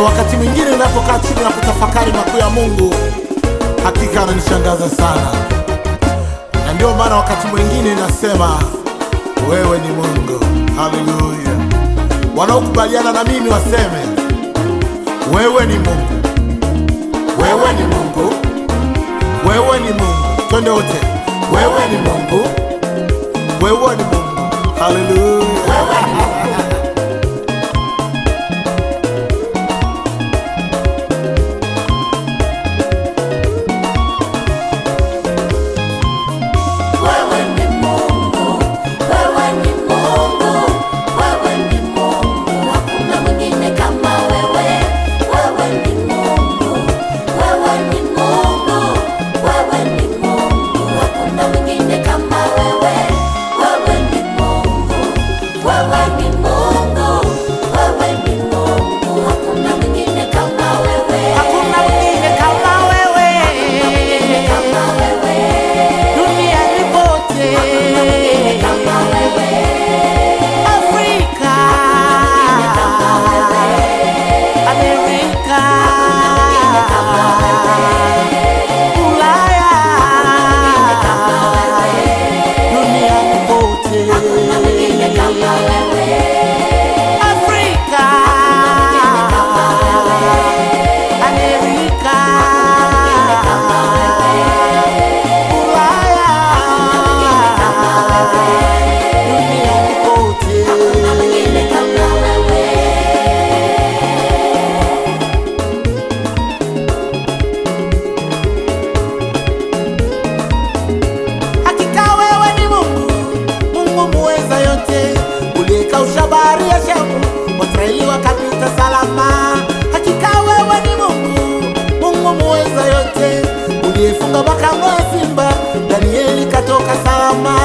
wakati mwingine ninapokaa chini na kutafakari makuu ya Mungu, hakika ananishangaza sana. Na ndio maana wakati mwingine nasema wewe ni Mungu. Haleluya. Wanaokubaliana na mimi waseme wewe ni Mungu. Wewe ni Mungu. Wewe ni Mungu. Twende wote. Wewe ni Mungu. Wewe ni Mungu. Haleluya. Wewe ni Mungu. Bahari ya Shamu, Waisraeli wakapita salama. Hakika wewe ni Mungu, Mungu muweza yote. Uliyefunga makango ya simba, Danieli katoka salama.